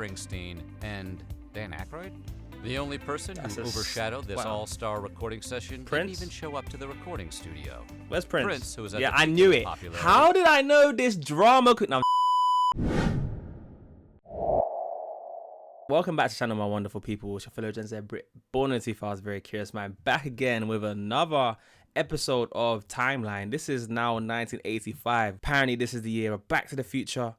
Springsteen, and Dan Aykroyd? The only person That's who overshadowed this wow. all-star recording session Prince? didn't even show up to the recording studio. Where's Prince? Prince, who was at yeah, the I peak knew of it. popularity. How did I know this drama could... No. Welcome back to the channel, my wonderful people. It's your fellow Gen Z Brit, born in 2000, very curious man, back again with another episode of Timeline. This is now 1985. Apparently, this is the year of Back to the Future.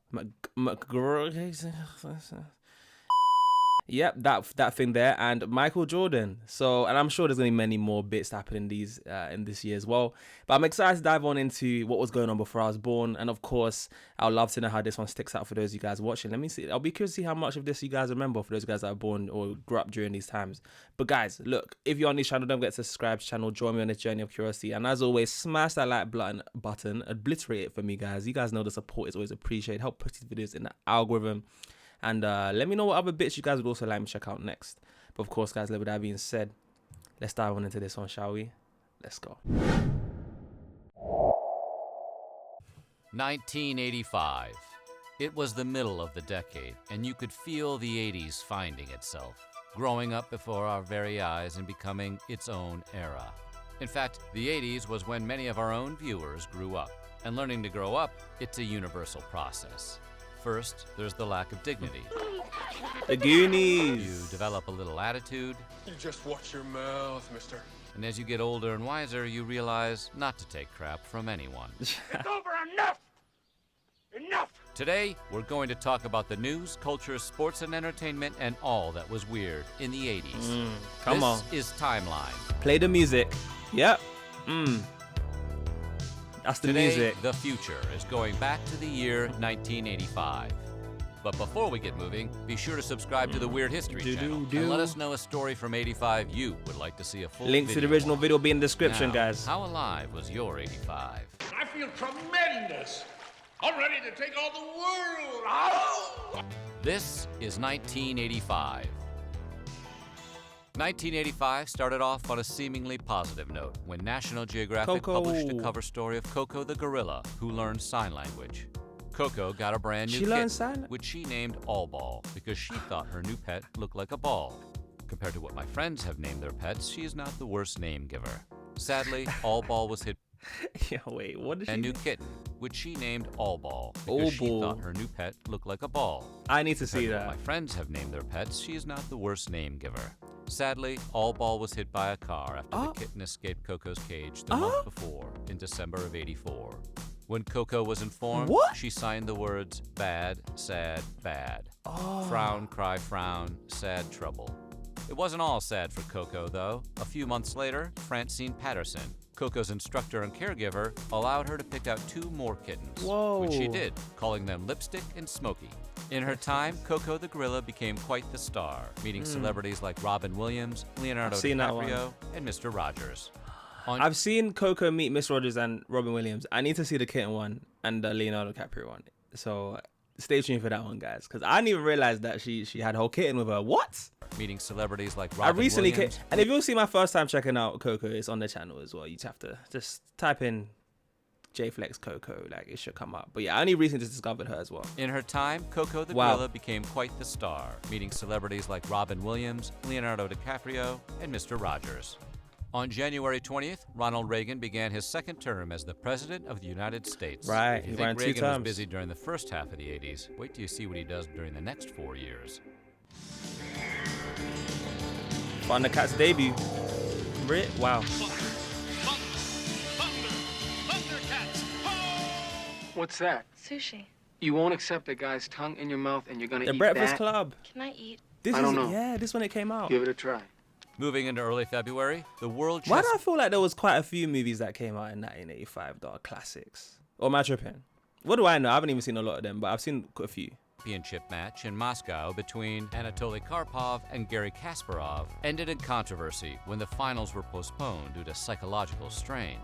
Yep, that thing there, and Michael Jordan. So, and I'm sure there's gonna be many more bits happening in this year as well. But I'm excited to dive on into what was going on before I was born, and of course, I'd love to know how this one sticks out for those of you guys watching. Let me see. I'll be curious to see how much of this you guys remember for those guys that are born or grew up during these times. But guys, look, if you're on this channel, don't forget to subscribe to the channel. Join me on this journey of curiosity, and as always, smash that like button, obliterate it for me, guys. You guys know the support is always appreciated. Help push these videos in the algorithm. And let me know what other bits you guys would also like me to check out next. But of course, guys, with that being said, let's dive on into this one, shall we? Let's go. 1985. It was the middle of the decade, and you could feel the 80s finding itself, growing up before our very eyes and becoming its own era. In fact, the 80s was when many of our own viewers grew up. And learning to grow up, it's a universal process. First, there's the lack of dignity. The Goonies. You develop a little attitude. You just watch your mouth, mister. And as you get older and wiser, you realize not to take crap from anyone. It's over, enough! Enough! Today, we're going to talk about the news, culture, sports, and entertainment, and all that was weird in the 80s. Come on. This is Timeline. Play the music. Yep. That's the Today, music. the future is going back to the year 1985. But before we get moving, be sure to subscribe to the Weird History channel and let us know a story from 85 you would like to see a full Links to the original video be in the description, Now, guys. How alive was your 85? I feel tremendous! I'm ready to take on the world! Oh! This is 1985. 1985 started off on a seemingly positive note when National Geographic Coco. published a cover story of Coco the gorilla who learned sign language. Coco got a brand new She kitten, learned sign? which she named All Ball because she thought her new pet looked like a ball. Compared to what my friends have named their pets, she is not the worst name giver. Sadly, All Ball was hit Yeah, wait, what did a she new do? kitten, which she named All Ball All because she Ball. thought her new pet looked like a ball. I need to see Compared to what that. my friends have named their pets, she is not the worst name giver. Sadly, All Ball was hit by a car after the kitten escaped Coco's cage the month before, in December of '84. When Coco was informed, What? she signed the words bad, sad, bad. Frown, cry, frown, sad trouble. It wasn't all sad for Coco, though. A few months later, Francine Patterson, Coco's instructor and caregiver, allowed her to pick out 2 more kittens, which she Whoa. did, calling them Lipstick and Smokey. In her time, Coco the gorilla became quite the star, meeting celebrities like Robin Williams, Leonardo I've seen that one. DiCaprio, and Mr. Rogers. I've seen Coco meet Miss Rogers and Robin Williams. I need to see the kitten one and the Leonardo DiCaprio one. So stay tuned for that one, guys, because I didn't even realize that she had a whole kitten with her. What? Meeting celebrities like I Robin recently Williams. and if you'll see my first time checking out Coco, it's on the channel as well. You just have to just type in JayFlex Coco, like it should come up. But yeah, I only recently just discovered her as well. In her time, Coco the Wow. gorilla became quite the star, meeting celebrities like Robin Williams, Leonardo DiCaprio, and Mr. Rogers. On January 20th, Ronald Reagan began his second term as the President of the United States. Right, If you he think ran 2 Reagan was terms. busy during the first half of the 80s, wait till you see what he does during the next 4 years. Thundercats debut. Wow. What's that? Sushi. You won't accept a guy's tongue in your mouth and you're gonna The eat Breakfast that? Club. Can I eat? This I don't is know. yeah, this when it came out. Give it a try. Moving into early February, the World Why Chess do I feel like there was quite a few movies that came out in 1985 that are classics? Or am I tripping? What do I know? I haven't even seen a lot of them, but I've seen a few. Championship match in Moscow between Anatoly Karpov and Garry Kasparov ended in controversy when the finals were postponed due to psychological strain.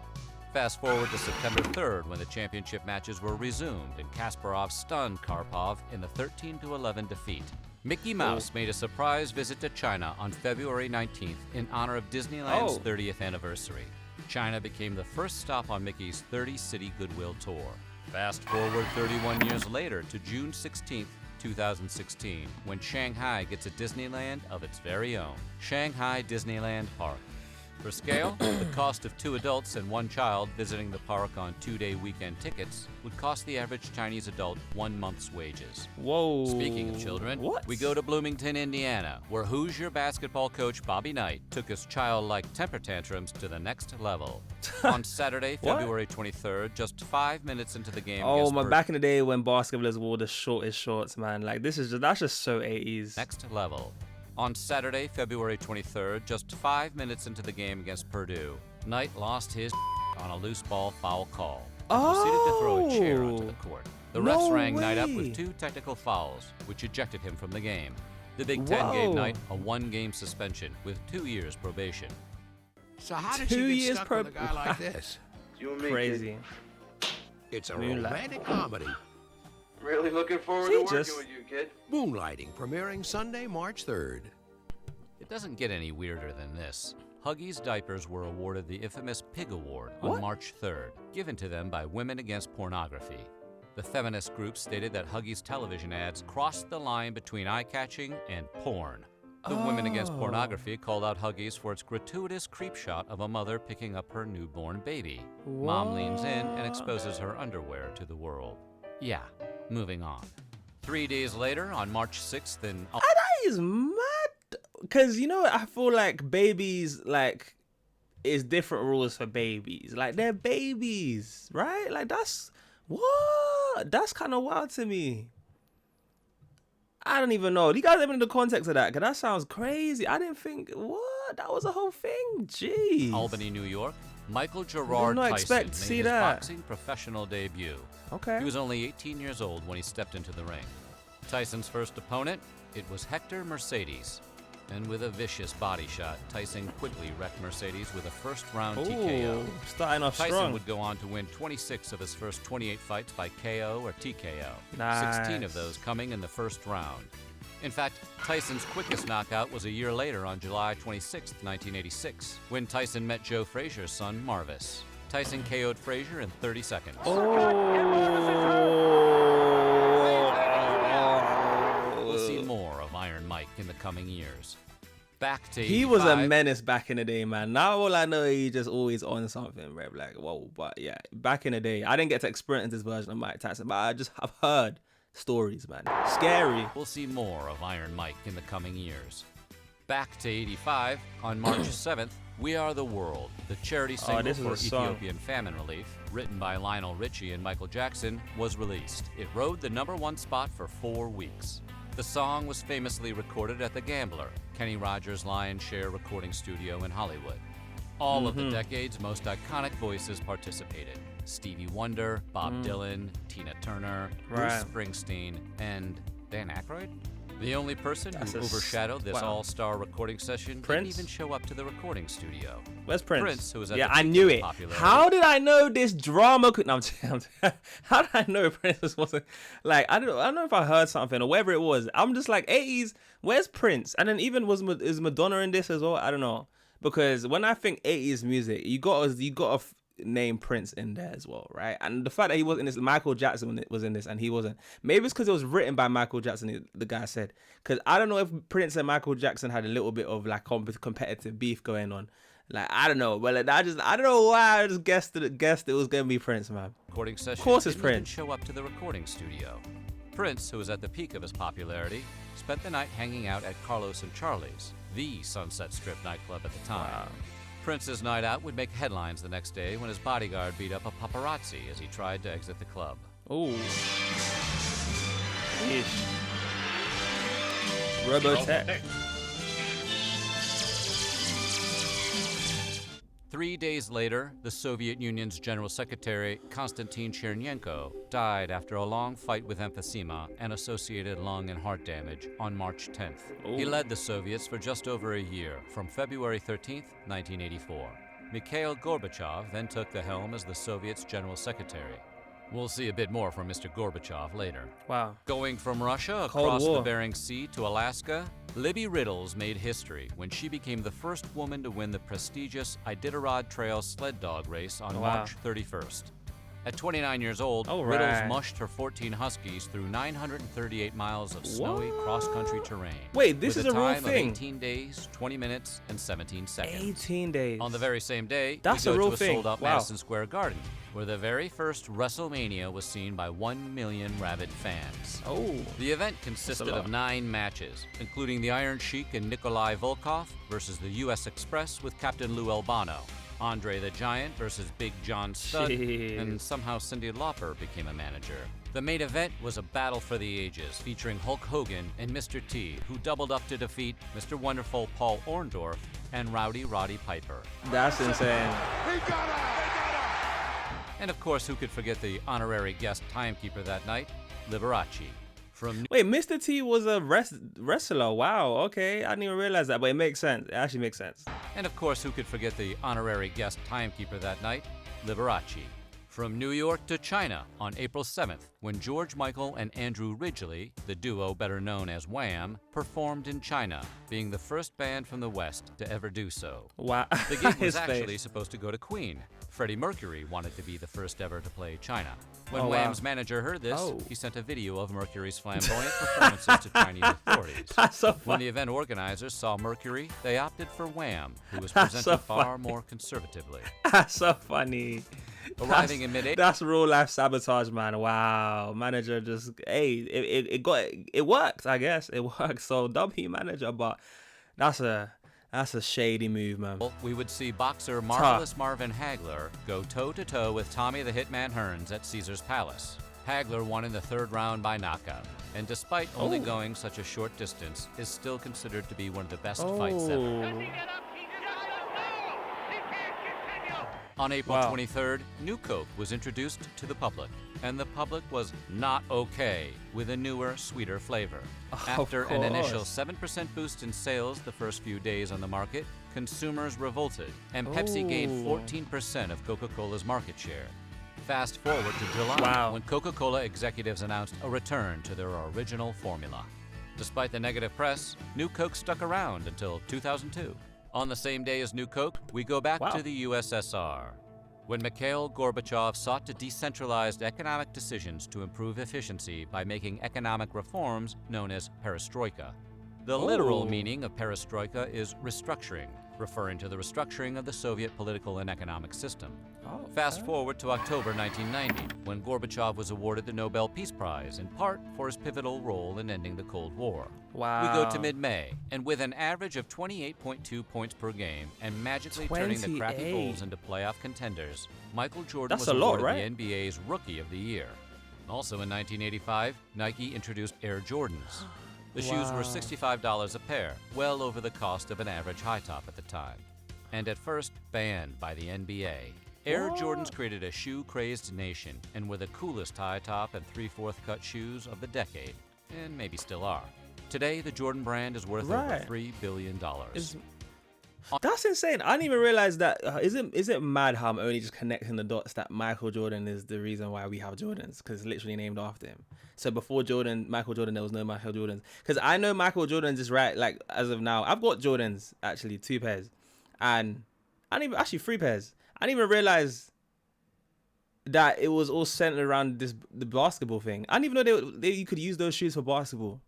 Fast forward to September 3rd when the championship matches were resumed and Kasparov stunned Karpov in the 13-11 defeat. Mickey Mouse made a surprise visit to China on February 19th in honor of Disneyland's 30th anniversary. China became the first stop on Mickey's 30-city goodwill tour. Fast forward 31 years later to June 16th, 2016, when Shanghai gets a Disneyland of its very own, Shanghai Disneyland Park. For scale, the cost of 2 adults and 1 child visiting the park on 2-day weekend tickets would cost the average Chinese adult 1 month's wages. Whoa. Speaking of children, what? we go to Bloomington, Indiana, where Hoosier basketball coach Bobby Knight took his childlike temper tantrums to the next level. On Saturday, What? February 23rd, just 5 minutes into the game Oh against my! Purdue. Back in the day when basketballers wore the shortest shorts, man. Like that's just so 80s. Next level. On Saturday, February 23rd, just 5 minutes into the game against Purdue, Knight lost his on a loose ball foul call and proceeded to throw a chair onto the court. The refs No rang Knight up way. with 2 technical fouls, which ejected him from the game. The Big Ten gave Whoa. Knight a 1-game suspension with 2 years probation. So how did 2 you get years stuck per- with a guy like this? You and me, Crazy. It's a Moonlight. romantic comedy. kid. Really looking forward See, to working just- with you, kid. Moonlighting, premiering Sunday, March 3rd. It doesn't get any weirder than this. Huggies diapers were awarded the infamous Pig Award on What? March 3rd, given to them by Women Against Pornography. The feminist group stated that Huggies television ads crossed the line between eye-catching and porn. The Women Against Oh. Pornography called out Huggies for its gratuitous creep shot of a mother picking up her newborn baby. Mom leans in and exposes her underwear to the world. Yeah, moving on. 3 days later, on March 6th in... That is mad. Cause you know, I feel like babies, like, is different rules for babies. Like they're babies, right? Like that's what? That's kind of wild to me. I don't even know. You guys even in the context of that? Cause that sounds crazy. I didn't think what that was a whole thing. Jeez. Albany, New York, Michael Gerard not Tyson expect made to see his that. boxing professional debut. Okay. He was only 18 years old when he stepped into the ring. Tyson's first opponent, it was Hector Mercedes. And with a vicious body shot, Tyson quickly wrecked Mercedes with a first-round TKO. Ooh, starting off Tyson strong. would go on to win 26 of his first 28 fights by KO or TKO, 16 Nice. of those coming in the first round. In fact, Tyson's quickest knockout was a year later on July 26, 1986, when Tyson met Joe Frazier's son, Marvis. Tyson KO'd Frazier in 30 seconds. We'll see more of Iron Mike in the coming years. Back to He was a 85. menace back in the day, man. Now all I know, he just always on something, bro. Like, whoa, but yeah, back in the day, I didn't get to experience this version of Mike Tyson, but I just have heard stories, man. Scary. We'll see more of Iron Mike in the coming years. Back to 85, on March 7th, We Are the World, the charity single this is for a song. Ethiopian famine relief, written by Lionel Richie and Michael Jackson, was released. It rode the #1 spot for 4 weeks. The song was famously recorded at The Gambler, Kenny Rogers' lion's share recording studio in Hollywood. All of the decade's most iconic voices participated. Stevie Wonder, Bob Dylan, Tina Turner, Right. Bruce Springsteen, and Dan Aykroyd? The only person That's who a s- overshadowed this wow. all-star recording session Prince? didn't even show up to the recording studio. Where's Prince? Prince, who was at yeah, the I peak knew of it. popularity. How did I know this drama could? No, I'm how did I know Prince wasn't like? I don't know if I heard something or whatever it was. I'm just like 80s. Where's Prince? And then even is Madonna in this as well? I don't know, because when I think 80s music, you got to name Prince in there as well, right? And the fact that he wasn't in this, Michael Jackson was in this, and he wasn't. Maybe it's because it was written by Michael Jackson. The guy said, because I don't know if Prince and Michael Jackson had a little bit of like competitive beef going on. Like I don't know, but like, I don't know why I just guessed it was gonna be Prince, man. Recording session Of course it's didn't even Prince. show up to the recording studio. Prince, who was at the peak of his popularity, spent the night hanging out at Carlos and Charlie's, the Sunset Strip nightclub at the time. Wow. Prince's night out would make headlines the next day when his bodyguard beat up a paparazzi as he tried to exit the club. Ooh. Ish. Robotech. 3 days later, the Soviet Union's General Secretary, Konstantin Chernenko, died after a long fight with emphysema and associated lung and heart damage on March 10th. He Ooh. led the Soviets for just over a year, from February 13th, 1984. Mikhail Gorbachev then took the helm as the Soviets' General Secretary. We'll see a bit more from Mr. Gorbachev later. Wow. Going from Russia Cold across the War. Bering Sea to Alaska, Libby Riddles made history when she became the first woman to win the prestigious Iditarod Trail sled dog race on Wow. March 31st. At 29 years old, All Riddles right. mushed her 14 Huskies through 938 miles of snowy What? cross-country terrain. Wait, this with is a real time thing? Of 18 days, 20 minutes, and 17 seconds. 18 days. On the very same day, That's we a go real to a thing. sold-out Wow. Madison Square Garden, where the very first WrestleMania was seen by 1 million rabid fans. Oh. The event consisted lot. of 9 matches, including the Iron Sheik and Nikolai Volkov versus the U.S. Express with Captain Lou Albano, Andre the Giant versus Big John Studd, Jeez. and somehow Cyndi Lauper became a manager. The main event was a battle for the ages, featuring Hulk Hogan and Mr. T, who doubled up to defeat Mr. Wonderful Paul Orndorff and Rowdy Roddy Piper. That's insane. And of course, who could forget the honorary guest timekeeper that night, Liberace. From Wait, Mr. T was a wrestler. Wow. Okay, I didn't even realize that, but it makes sense. It actually makes sense. And of course, who could forget the honorary guest timekeeper that night, Liberace. From New York to China on April 7th, when George Michael and Andrew Ridgeley, the duo better known as Wham, performed in China, being the first band from the West to ever do so. Wow. The gig was His actually face. supposed to go to Queen. Freddie Mercury wanted to be the first ever to play China. When Oh, wow. Wham's manager heard this, Oh. he sent a video of Mercury's flamboyant performances to Chinese authorities. That's so When funny. the event organizers saw Mercury, they opted for Wham, who was That's presented so far funny. more conservatively. That's so funny. Arriving in mid-April, That's real life sabotage, man. Wow. Manager just, hey, it worked, I guess. It worked. So W manager, but that's a shady move, man. we would see boxer Marvelous Marvin Hagler go toe-to-toe with Tommy the Hitman Hearns at Caesar's Palace. Hagler won in the 3rd round by knockout, and despite only Oh. going such a short distance, is still considered to be one of the best fights ever. Oh. On April Wow. 23rd, New Coke was introduced to the public, and the public was not okay with a newer, sweeter flavor. After an initial course. 7% boost in sales the first few days on the market, consumers revolted, and Pepsi gained Oh. 14% of Coca-Cola's market share. Fast forward to July, Wow. when Coca-Cola executives announced a return to their original formula. Despite the negative press, New Coke stuck around until 2002. On the same day as New Coke, we go back Wow. to the USSR, when Mikhail Gorbachev sought to decentralize economic decisions to improve efficiency by making economic reforms known as perestroika. The literal Oh. meaning of perestroika is restructuring, referring to the restructuring of the Soviet political and economic system. Oh, Fast forward to October 1990, when Gorbachev was awarded the Nobel Peace Prize, in part for his pivotal role in ending the Cold War. Wow. We go to mid-May, and with an average of 28.2 points per game and magically turning the crappy 28. Bulls into playoff contenders, Michael Jordan That's was a lot, awarded right? the NBA's Rookie of the Year. Also in 1985, Nike introduced Air Jordans. The shoes were Wow. $65 a pair, well over the cost of an average high top at the time. And at first, banned by the NBA. Air What? Jordans created a shoe-crazed nation and were the coolest high top and 3/4 cut shoes of the decade, and maybe still are. Today, the Jordan brand is worth over Right. $3 billion. That's insane. I didn't even realize that. Is it mad how I'm only just connecting the dots that Michael Jordan is the reason why we have Jordans? Because it's literally named after him. So before Michael Jordan, there was no Michael Jordans. Because I know Michael Jordan's is right. Like as of now, I've got Jordans actually 2 pairs, and I didn't even actually 3 pairs. I didn't even realize that it was all centered around the basketball thing. I didn't even know you could use those shoes for basketball.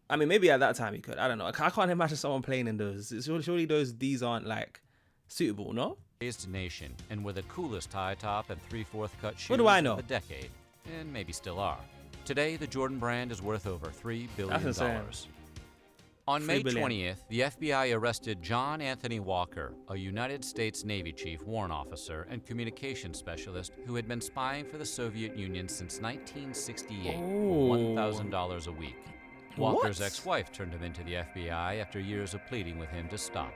I mean, maybe at that time you could. I don't know. I can't imagine someone playing in those. Surely these aren't like suitable, no? Raised nation and were the coolest high top and 3/4 cut shoes What do I of know? the decade, and maybe still are. Today, the Jordan brand is worth over $3 billion. That's insane. On May 3 billion. 20th, the FBI arrested John Anthony Walker, a United States Navy chief, warrant officer, and communications specialist who had been spying for the Soviet Union since 1968 for $1,000 a week. Walker's What? ex-wife turned him into the FBI after years of pleading with him to stop.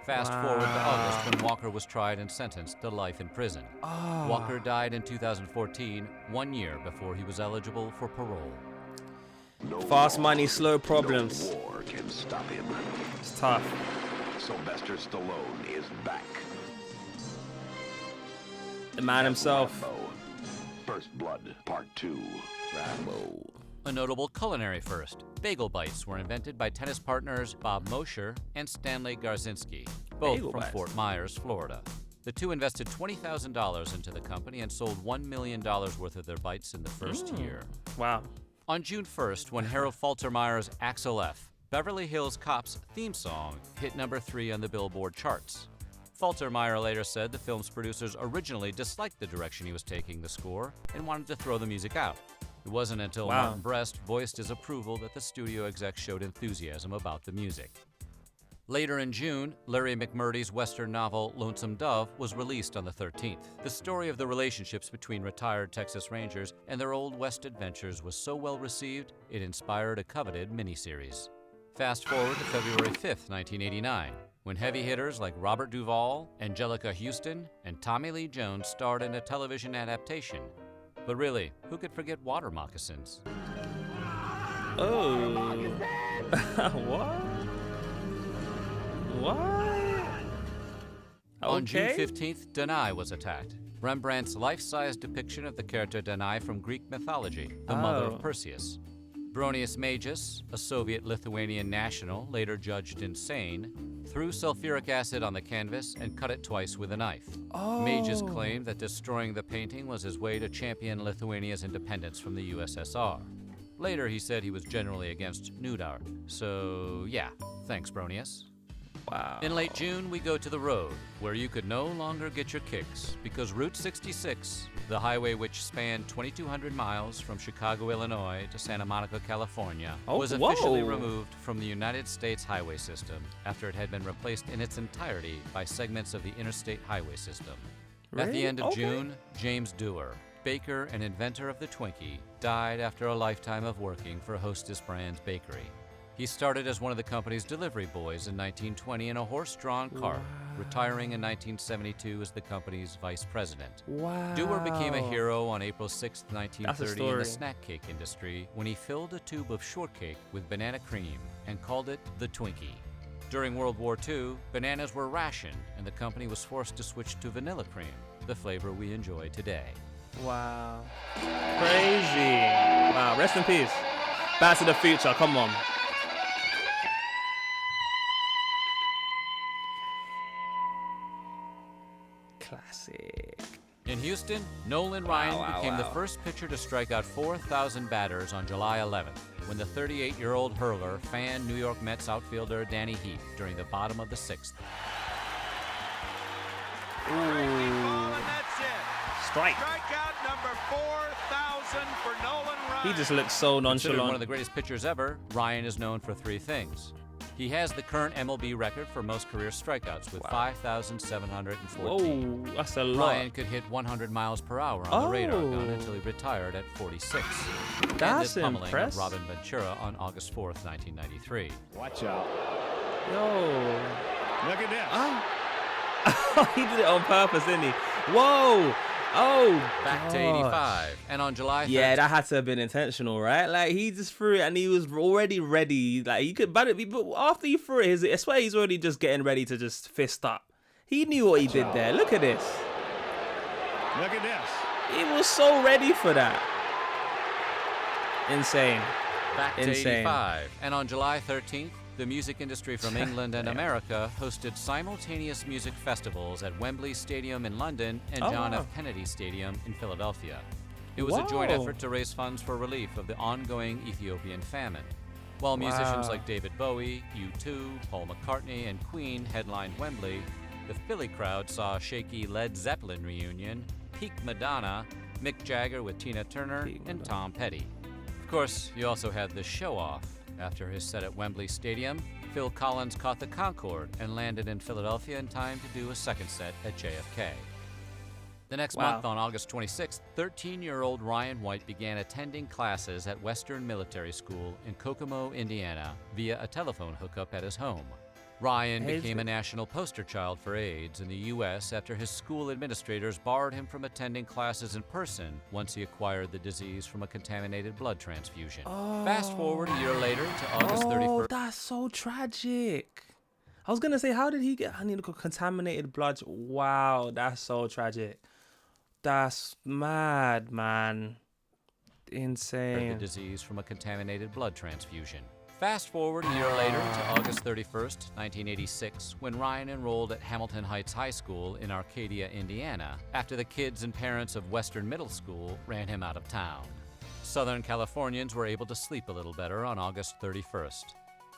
Fast forward to August, when Walker was tried and sentenced to life in prison. Walker died in 2014, 1 year before he was eligible for parole. Fast money, slow problems. No war can stop him. It's tough. Sylvester Stallone is back. The man himself. Rambo. First Blood, Part 2. Rambo. A notable culinary first, bagel bites were invented by tennis partners Bob Mosher and Stanley Garzinski, both Bagel from bites. Fort Myers, Florida. The two invested $20,000 into the company and sold $1 million worth of their bikes in the first year. Wow. On June 1st, when Harold Faltermeyer's Axel F., Beverly Hills Cop's theme song hit number 3 on the Billboard charts. Faltermeyer later said the film's producers originally disliked the direction he was taking the score and wanted to throw the music out. It wasn't until Martin Brest voiced his approval that the studio exec showed enthusiasm about the music. Later in June, Larry McMurtry's Western novel Lonesome Dove was released on the 13th. The story of the relationships between retired Texas Rangers and their Old West adventures was so well received, it inspired a coveted miniseries. Fast forward to February 5th, 1989, when heavy hitters like Robert Duvall, Angelica Houston, and Tommy Lee Jones starred in a television adaptation. But really, who could forget water moccasins? Oh. What? What? On June 15th, Danae was attacked. Rembrandt's life-size depiction of the character Danae from Greek mythology, the mother of Perseus. Bronius Magus, a Soviet-Lithuanian national later judged insane, threw sulfuric acid on the canvas and cut it twice with a knife. Magus claimed that destroying the painting was his way to champion Lithuania's independence from the USSR. Later, he said he was generally against nude art. So, yeah, thanks, Bronius. Wow. In late June, we go to the road, where you could no longer get your kicks, because Route 66, the highway which spanned 2,200 miles from Chicago, Illinois to Santa Monica, California, was officially removed from the United States highway system after it had been replaced in its entirety by segments of the interstate highway system. At the end of June, James Dewar, baker and inventor of the Twinkie, died after a lifetime of working for Hostess Brands Bakery. He started as one of the company's delivery boys in 1920 in a horse-drawn cart, retiring in 1972 as the company's vice president. Dewar became a hero on April 6, 1930 in the snack cake industry when he filled a tube of shortcake with banana cream and called it the Twinkie. During World War II, bananas were rationed and the company was forced to switch to vanilla cream, the flavor we enjoy today. Wow. Crazy. Wow, rest in peace. Back to the Future, come on. Classic. In Houston, Nolan Ryan became the first pitcher to strike out 4,000 batters on July 11th, when the 38-year-old hurler fanned New York Mets outfielder Danny Heath during the bottom of the 6th. Strike. Strikeout number 4,000 for Nolan Ryan. He just looks so nonchalant. Considered one of the greatest pitchers ever, Ryan is known for 3 things. He has the current MLB record for most career strikeouts with 5,714. Whoa, that's a lot. Ryan could hit 100 miles per hour on the radar gun until he retired at 46. That's pummeling impressive. of Robin Ventura on August 4th, 1993. Watch out. Yo. Look at this. He did it on purpose, didn't he? Whoa. Oh, Back to 85. And on July 13th, yeah, that had to have been intentional, right? Like, he just threw it and he was already ready. Like, he could, but after he threw it, I swear he's already just getting ready to just fist up. He knew what he did there. Look at this. Look at this. He was so ready for that. Insane. Back to 85. And on July 13th, the music industry from England and America hosted simultaneous music festivals at Wembley Stadium in London and John F. Kennedy Stadium in Philadelphia. It was a joint effort to raise funds for relief of the ongoing Ethiopian famine. While musicians like David Bowie, U2, Paul McCartney, and Queen headlined Wembley, the Philly crowd saw a shaky Led Zeppelin reunion, peak Madonna, Mick Jagger with Tina Turner, and Tom Petty. Of course, you also had the show-off. After his set at Wembley Stadium, Phil Collins caught the Concorde and landed in Philadelphia in time to do a second set at JFK. The next month, on August 26th, 13-year-old Ryan White began attending classes at Western Military School in Kokomo, Indiana, via a telephone hookup at his home. Ryan became a national poster child for AIDS in the U.S. after his school administrators barred him from attending classes in person once he acquired the disease from a contaminated blood transfusion. Fast forward a year later to August 31st. Oh, that's so tragic. I was going to say, how did he get contaminated blood? Wow, that's so tragic. That's mad, man. Insane. The disease from a contaminated blood transfusion. Fast forward a year later to August 31st, 1986, when Ryan enrolled at Hamilton Heights High School in Arcadia, Indiana, after the kids and parents of Western Middle School ran him out of town. Southern Californians were able to sleep a little better on August 31st.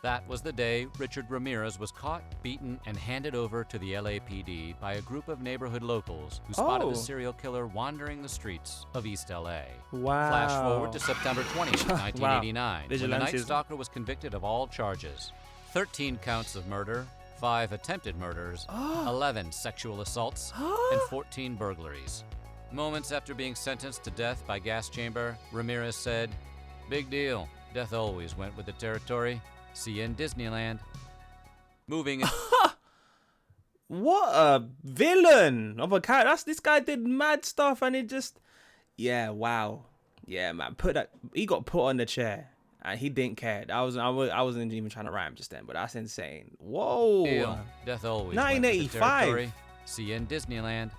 That was the day Richard Ramirez was caught, beaten, and handed over to the LAPD by a group of neighborhood locals who spotted the serial killer wandering the streets of East LA. Wow. Flash forward to September 20th, 1989, when the Night Vigilantes. Stalker was convicted of all charges. 13 counts of murder, 5 attempted murders, 11 sexual assaults, and 14 burglaries. Moments after being sentenced to death by gas chamber, Ramirez said, "Big deal. Death always went with the territory. See you in Disneyland." Moving in. What a villain of a character. This guy did mad stuff and it just, yeah, wow. Yeah, man, he got put on the chair and he didn't care. I wasn't even trying to rhyme just then, but that's insane. Whoa. Deal. Death always went with the 1985. territory. See you in Disneyland.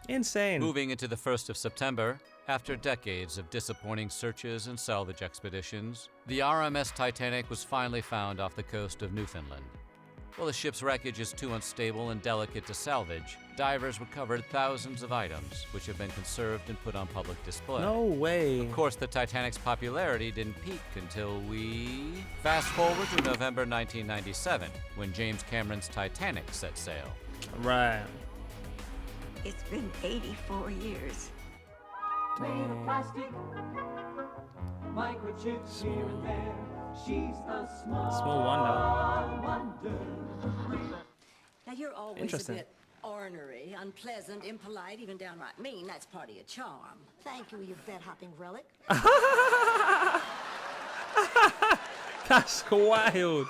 Insane. Moving into the 1st of September, after decades of disappointing searches and salvage expeditions, the RMS Titanic was finally found off the coast of Newfoundland. While the ship's wreckage is too unstable and delicate to salvage, divers recovered thousands of items, which have been conserved and put on public display. No way. Of course, the Titanic's popularity didn't peak until we... Fast forward to November 1997, when James Cameron's Titanic set sail. Right. It's been 84 years. Made of plastic, microchips here and there. She's a Small wonder. Now, you're always a Interesting. bit ornery, unpleasant, impolite, even downright mean. That's part of your charm. Thank you, you bed-hopping relic. That's wild.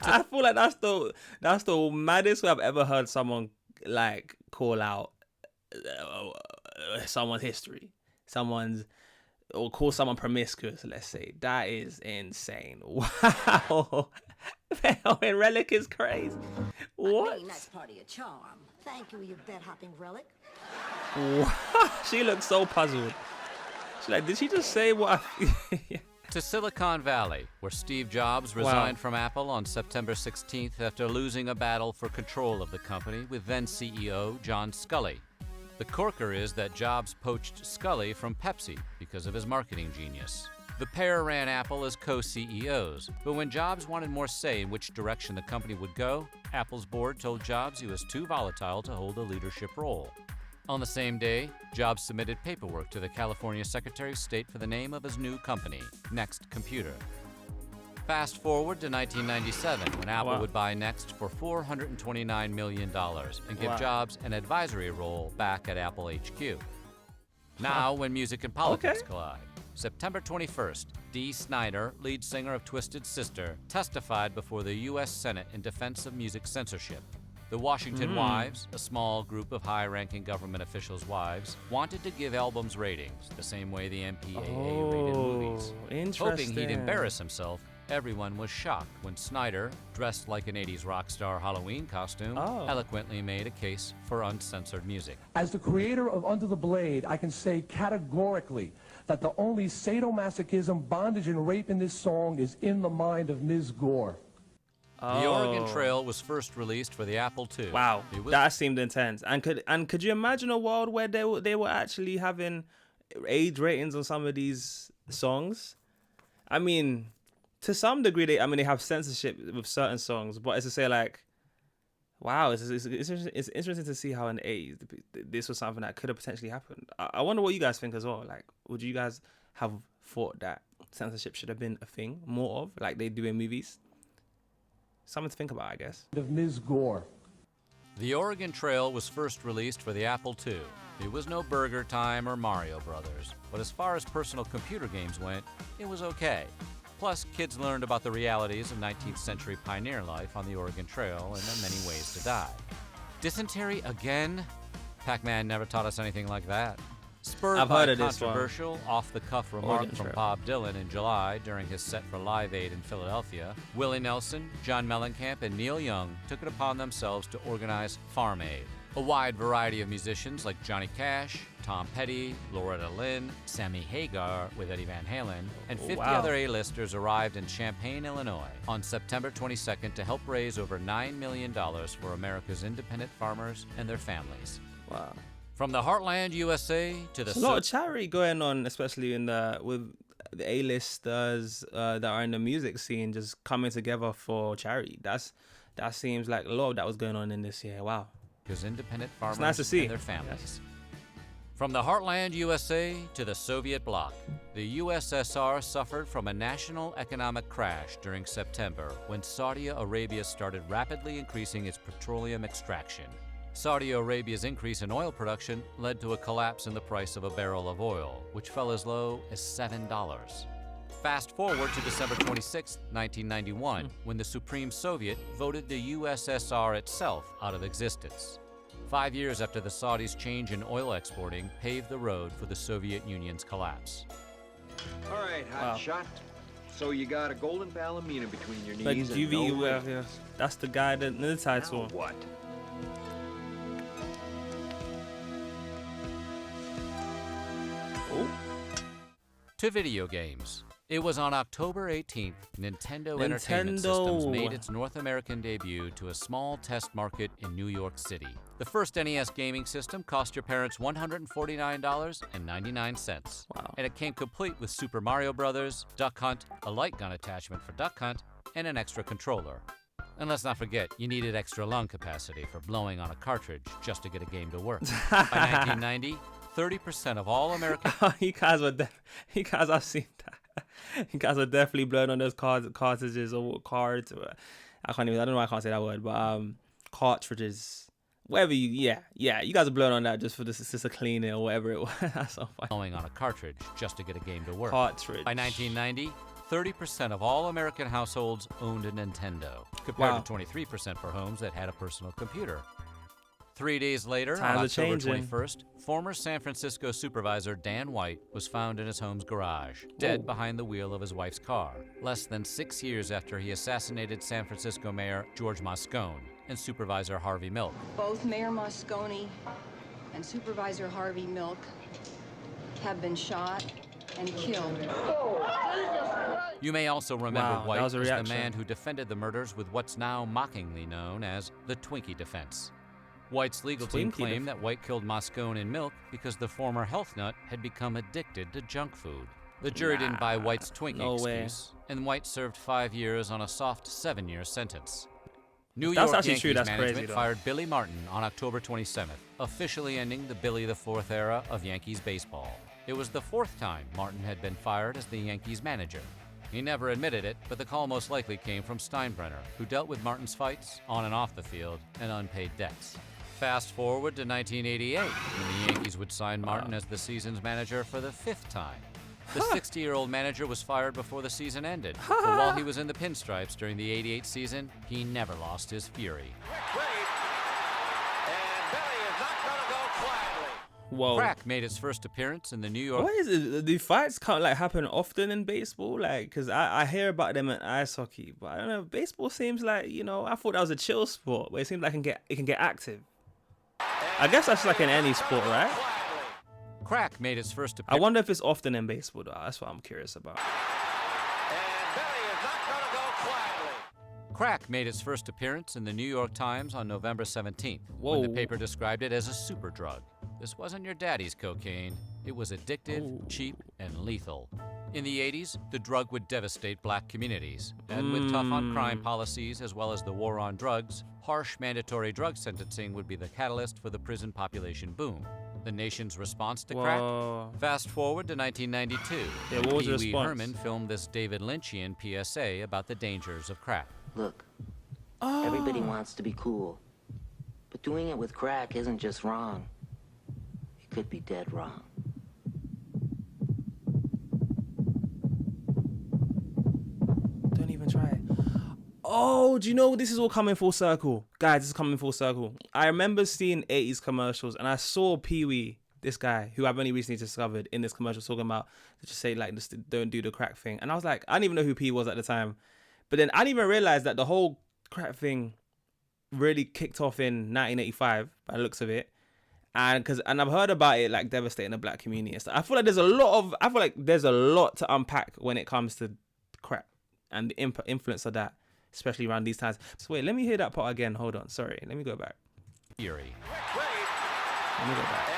I feel like that's the maddest way I've ever heard someone like call out someone's history, or call someone promiscuous. Let's say that is insane. Wow, man, Relic is crazy. What? I mean, that's part of your charm. Thank you, you bed-hopping relic. Wow. She looks so puzzled. She's like, did she just say what? To Silicon Valley, where Steve Jobs resigned from Apple on September 16th after losing a battle for control of the company with then CEO John Sculley. The corker is that Jobs poached Sculley from Pepsi because of his marketing genius. The pair ran Apple as co-CEOs, but when Jobs wanted more say in which direction the company would go, Apple's board told Jobs he was too volatile to hold a leadership role. On the same day, Jobs submitted paperwork to the California Secretary of State for the name of his new company, Next Computer. Fast forward to 1997, when Apple would buy Next for $429 million and give Jobs an advisory role back at Apple HQ. Now, when music and politics collide. September 21st, Dee Snider, lead singer of Twisted Sister, testified before the U.S. Senate in defense of music censorship. The Washington Wives, a small group of high-ranking government officials' wives, wanted to give albums ratings the same way the MPAA rated movies. Interesting. Hoping he'd embarrass himself, everyone was shocked when Snyder, dressed like an 80s rock star Halloween costume, eloquently made a case for uncensored music. As the creator of Under the Blade, I can say categorically that the only sadomasochism, bondage, and rape in this song is in the mind of Ms. Gore. The Oregon Trail was first released for the Apple II. Wow, that seemed intense. And could you imagine a world where they were actually having age ratings on some of these songs? I mean, to some degree, they have censorship with certain songs, but it's to say like, wow, it's interesting to see how in the 80s this was something that could have potentially happened. I wonder what you guys think as well. Like, would you guys have thought that censorship should have been a thing more of, like they do in movies? Something to think about, I guess. Of Ms. Gore. The Oregon Trail was first released for the Apple II. It was no Burger Time or Mario Brothers, but as far as personal computer games went, it was okay. Plus, kids learned about the realities of 19th century pioneer life on the Oregon Trail and the many ways to die. Dysentery again? Pac-Man never taught us anything like that. Spurred by a controversial, off-the-cuff remark from Bob Dylan in July during his set for Live Aid in Philadelphia, Willie Nelson, John Mellencamp, and Neil Young took it upon themselves to organize Farm Aid, A wide variety of musicians like Johnny Cash, Tom Petty, Loretta Lynn, Sammy Hagar with Eddie Van Halen, and 50 other A-listers arrived in Champaign, Illinois on September 22nd to help raise over $9 million for America's independent farmers and their families. Wow. From the Heartland, USA to the... There's a lot of charity going on, especially with the A-listers that are in the music scene just coming together for charity. That seems like a lot of that was going on in this year. Wow. Because independent farmers nice to see. and their families. From the Heartland, USA to the Soviet bloc, the USSR suffered from a national economic crash during September when Saudi Arabia started rapidly increasing its petroleum extraction. Saudi Arabia's increase in oil production led to a collapse in the price of a barrel of oil, which fell as low as $7. Fast forward to December 26, 1991, when the Supreme Soviet voted the USSR itself out of existence. 5 years after the Saudis' change in oil exporting paved the road for the Soviet Union's collapse. All right, hot shot. So you got a golden palomino between your knees Like and UV, no that's the guy that in the title. Now what? Oh. To video games. It was on October 18th, Nintendo Entertainment Systems made its North American debut to a small test market in New York City. The first NES gaming system cost your parents $149.99. Wow. And it came complete with Super Mario Bros., Duck Hunt, a light gun attachment for Duck Hunt, and an extra controller. And let's not forget, you needed extra lung capacity for blowing on a cartridge just to get a game to work. By 1990, 30% of all American... You guys I've seen that. You guys are definitely blowing on those cartridges or cards. I don't know why I can't say that word, but cartridges. Whatever you guys are blowing on that just for this, just to clean it or whatever it was. That's so funny. Blowing on a cartridge just to get a game to work. Cartridge. By 1990, 30% of all American households owned a Nintendo, compared to 23% for homes that had a personal computer. 3 days later, on October 21st, former San Francisco supervisor Dan White was found in his home's garage, dead behind the wheel of his wife's car, less than 6 years after he assassinated San Francisco Mayor George Moscone and Supervisor Harvey Milk. Both Mayor Moscone and Supervisor Harvey Milk have been shot and killed. You may also remember White as the reaction. man who defended the murders with what's now mockingly known as the Twinkie defense. White's legal team claimed that White killed Moscone and Milk because the former health nut had become addicted to junk food. The jury didn't buy White's Twinkie excuse, and White served 5 years on a soft 7-year sentence. New York Yankees management fired Billy Martin on October 27th, officially ending the Billy the Fourth era of Yankees baseball. It was the 4th time Martin had been fired as the Yankees manager. He never admitted it, but the call most likely came from Steinbrenner, who dealt with Martin's fights, on and off the field, and unpaid debts. Fast forward to 1988, when the Yankees would sign Martin as the season's manager for the 5th time. The 60-year-old manager was fired before the season ended, but while he was in the pinstripes during the '88 season, he never lost his fury. Whoa. Crack made its first appearance in the New York... What is it? The fights can't happen often in baseball, because I hear about them in ice hockey, but I don't know. Baseball seems like, I thought that was a chill sport, but it seems like it can get active. I guess that's like in any sport, right? Crack made its first I wonder if it's often in baseball, though. That's what I'm curious about. Crack made its first appearance in the New York Times on November 17th, when the paper described it as a super drug. This wasn't your daddy's cocaine. It was addictive, cheap, and lethal. In the 80s, the drug would devastate black communities, and with tough on crime policies as well as the war on drugs, harsh mandatory drug sentencing would be the catalyst for the prison population boom. The nation's response to crack? Fast forward to 1992. What was the Pee Wee response? Herman filmed this David Lynchian PSA about the dangers of crack. Look, everybody wants to be cool, but doing it with crack isn't just wrong. It could be dead wrong. Don't even try it. Oh, do you know this is all coming full circle? Guys, this is coming full circle. I remember seeing 80s commercials and I saw Pee Wee, this guy who I've only recently discovered in this commercial, talking about just say just don't do the crack thing. And I was like, I didn't even know who Pee was at the time. But then I didn't even realize that the whole crack thing really kicked off in 1985 by the looks of it. And I've heard about it like devastating the black community and stuff. I feel like there's a lot to unpack when it comes to crack and the influence of that, especially around these times. So wait, let me hear that part again. Hold on, sorry, let me go back. Eerie. Let me go back.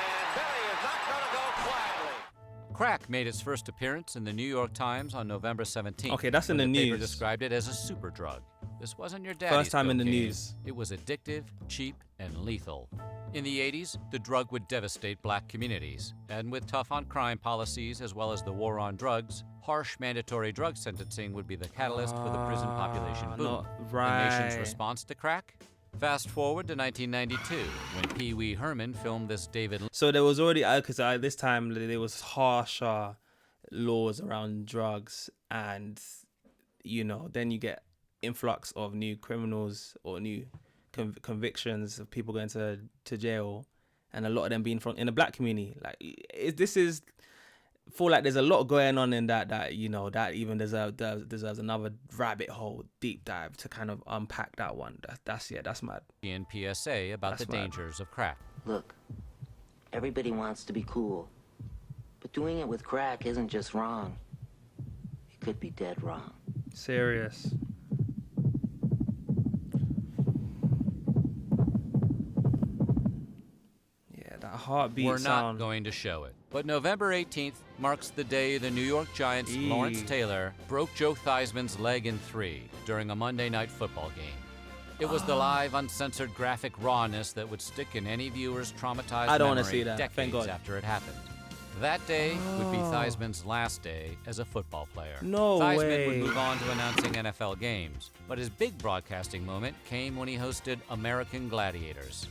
Crack made its first appearance in the New York Times on November 17th. Okay, that's in the paper news. described it as a super drug. This wasn't your daddy's First time in the cocaine. news. It was addictive, cheap, and lethal. In the 80s, the drug would devastate black communities. And with tough on crime policies as well as the war on drugs, harsh mandatory drug sentencing would be the catalyst for the prison population boom. The nation's response to crack? Fast forward to 1992, when Pee Wee Herman filmed this David... So there was already, because this time there was harsher laws around drugs, and, you know, then you get influx of new criminals or new convictions of people going to jail, and a lot of them being from in the black community. Like, feel like there's a lot going on in that you know, that even deserves another rabbit hole deep dive to kind of unpack that one. That's mad. In PSA about the dangers of crack. Look, everybody wants to be cool, but doing it with crack isn't just wrong. It could be dead wrong. Serious. Yeah, that heartbeat We're sound. not going to show it. But November 18th marks the day the New York Giants' Lawrence Taylor broke Joe Theismann's leg in 3 during a Monday night football game. It was the live, uncensored graphic rawness that would stick in any viewer's traumatized I don't memory want to see that. Thank decades God. after it happened. That day would be Theismann's last day as a football player. No Theismann way. would move on to announcing NFL games, but his big broadcasting moment came when he hosted American Gladiators.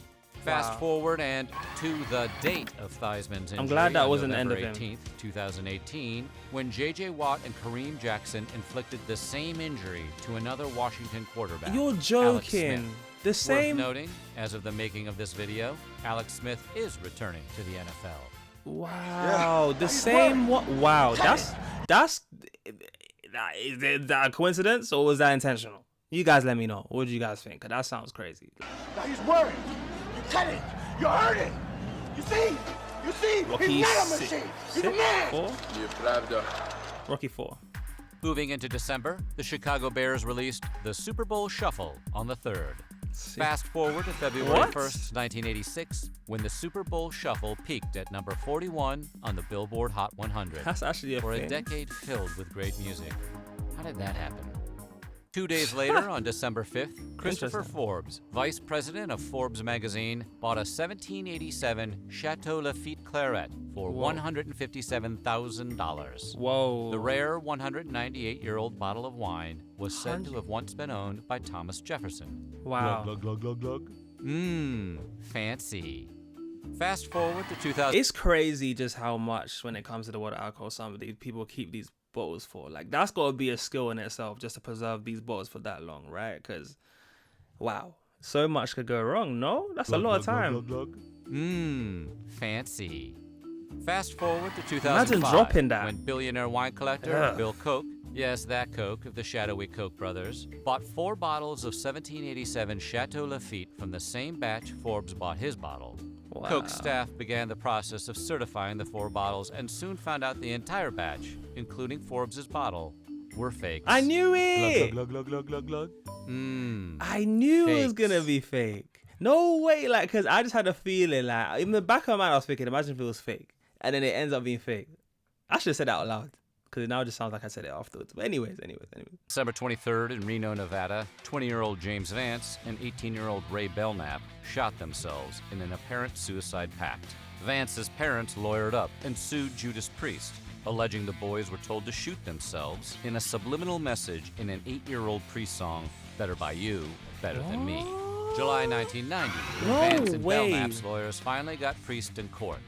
Fast forward and to the date of Theismann's injury. I'm glad that on wasn't the end November of him. 18th, 2018, when J.J. Watt and Kareem Jackson inflicted the same injury to another Washington quarterback. You're Alex joking. Smith. The same. Worth noting, as of the making of this video, Alex Smith is returning to the NFL. Wow, the same. What? Wow, is that a coincidence or was that intentional? You guys let me know. What do you guys think? 'Cause that sounds crazy. Now he's worried. You cut it. You hurt it. You see? He's not a machine. He's a man. Rocky 4. Moving into December, the Chicago Bears released the Super Bowl Shuffle on the 3rd. Fast forward to February 1st, 1986, when the Super Bowl Shuffle peaked at number 41 on the Billboard Hot 100. That's actually a for thing. a decade filled with great music. How did that happen? 2 days later, on December 5th, Christopher Forbes, vice president of Forbes magazine, bought a 1787 Chateau Lafite Claret for $157,000. Whoa. The rare 198-year-old bottle of wine was said to have once been owned by Thomas Jefferson. Wow. Glug, glug, glug, glug, glug. Fancy. Fast forward to 2000. It's crazy just how much, when it comes to the water alcohol, some of these people keep these bottles for. Like, that's got to be a skill in itself just to preserve these bottles for that long, right? Because, wow, so much could go wrong, no? That's a lot of time. Fancy. Fast forward to 2005. Imagine dropping that. When billionaire wine collector Bill Koch, yes, that Koch of the shadowy Koch brothers, bought 4 bottles of 1787 Chateau Lafite from the same batch Forbes bought his bottle. Wow. Koch's staff began the process of certifying the 4 bottles and soon found out the entire batch, including Forbes' bottle, were fakes. I knew it! Glug, glug, glug, glug, glug, glug. I knew it was going to be fake. No way, like, because I just had a feeling, like, in the back of my mind, I was thinking, imagine if it was fake. And then it ends up being fake. I should have said that out loud, because now it just sounds like I said it afterwards. But anyways. December 23rd in Reno, Nevada, 20-year-old James Vance and 18-year-old Ray Belknap shot themselves in an apparent suicide pact. Vance's parents lawyered up and sued Judas Priest, alleging the boys were told to shoot themselves in a subliminal message in an 8-year-old Priest song, Better by You, Better Than Me. July 1990, when Vance and Belknap's lawyers finally got Priest in court.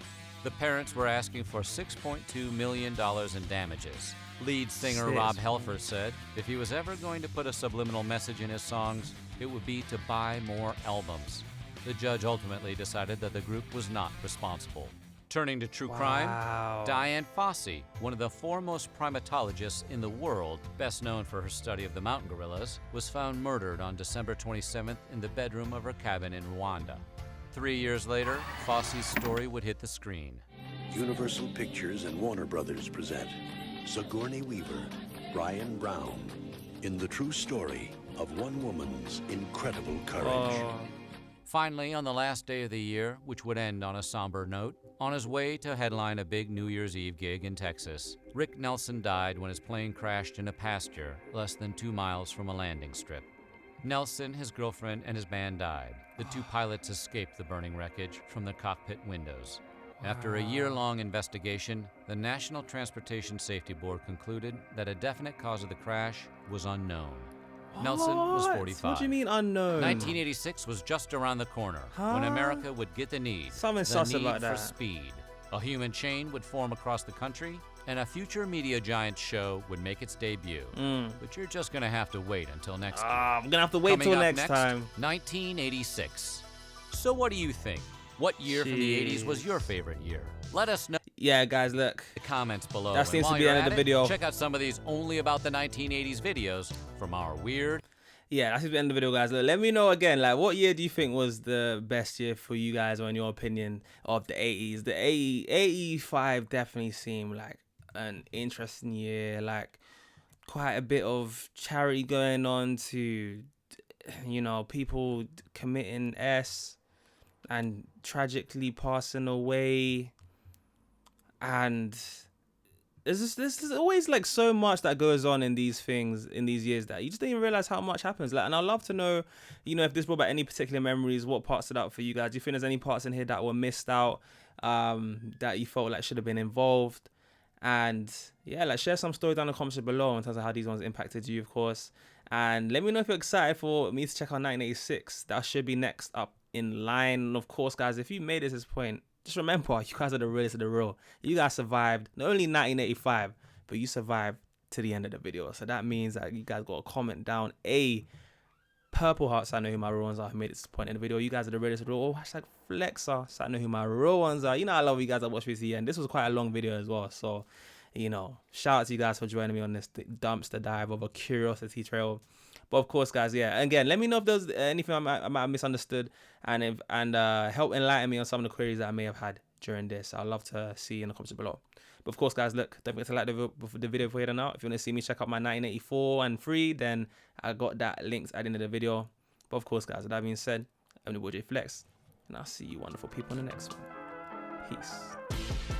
The parents were asking for $6.2 million in damages. Lead singer Rob Halford said if he was ever going to put a subliminal message in his songs, it would be to buy more albums. The judge ultimately decided that the group was not responsible. Turning to true Wow. crime, Diane Fossey, one of the foremost primatologists in the world, best known for her study of the mountain gorillas, was found murdered on December 27th in the bedroom of her cabin in Rwanda. 3 years later, Fossey's story would hit the screen. Universal Pictures and Warner Brothers present Sigourney Weaver, Ryan Brown, in the true story of one woman's incredible courage. Finally, on the last day of the year, which would end on a somber note, on his way to headline a big New Year's Eve gig in Texas, Rick Nelson died when his plane crashed in a pasture less than 2 miles from a landing strip. Nelson, his girlfriend, and his band died. The 2 pilots escaped the burning wreckage from the cockpit windows. After a year-long investigation, the National Transportation Safety Board concluded that a definite cause of the crash was unknown. Nelson was 45. What do you mean unknown? 1986 was just around the corner when America would get the need. Something the sus need about for that. speed. A human chain would form across the country, and a future media giant show would make its debut. But you're just gonna have to wait until next year. I'm gonna have to wait till next time. 1986. So what do you think? What year from the 80s was your favorite year? Let us know. Yeah, guys, look. The comments below. That seems to while be the you're end of at the video. Check out some of these only about the 1980s videos from our weird. Yeah, that's the end of the video, guys. Look, let me know again, like, what year do you think was the best year for you guys, or in your opinion, of the 80s? The 85 definitely seemed like an interesting year, like quite a bit of charity going on to, you know, people committing and tragically passing away, and there's always like so much that goes on in these things in these years that you just don't even realize how much happens. Like, and I'd love to know, you know, if this brought back any particular memories, what parts stood out for you guys. Do you think there's any parts in here that were missed out, that you felt like should have been involved? And yeah, like, share some stories down in the comments below in terms of how these ones impacted you, of course. And let me know if you're excited for me to check out 1986. That should be next up in line. And of course, guys, if you made it to this point, just remember, you guys are the realest of the real. You guys survived not only 1985, but you survived to the end of the video. So that means that you guys got to comment down a purple heart so I know who my real ones are who made it to this point in the video. You guys are the realest of the real. Oh, hashtag flexer so I know who my real ones are. You know I love you guys that watch me to the end. This was quite a long video as well. So, you know, shout out to you guys for joining me on this dumpster dive of a curiosity trail. But of course, guys, yeah. Again, let me know if there's anything I might have misunderstood, and help enlighten me on some of the queries that I may have had during this. I'd love to see you in the comments below. But of course, guys, look, don't forget to like the video before you head on out. If you want to see me check out my 1984 and 3, then I got that links at the end of the video. But of course, guys, with that being said, I'm the boy JayFlex, and I'll see you wonderful people in the next one. Peace.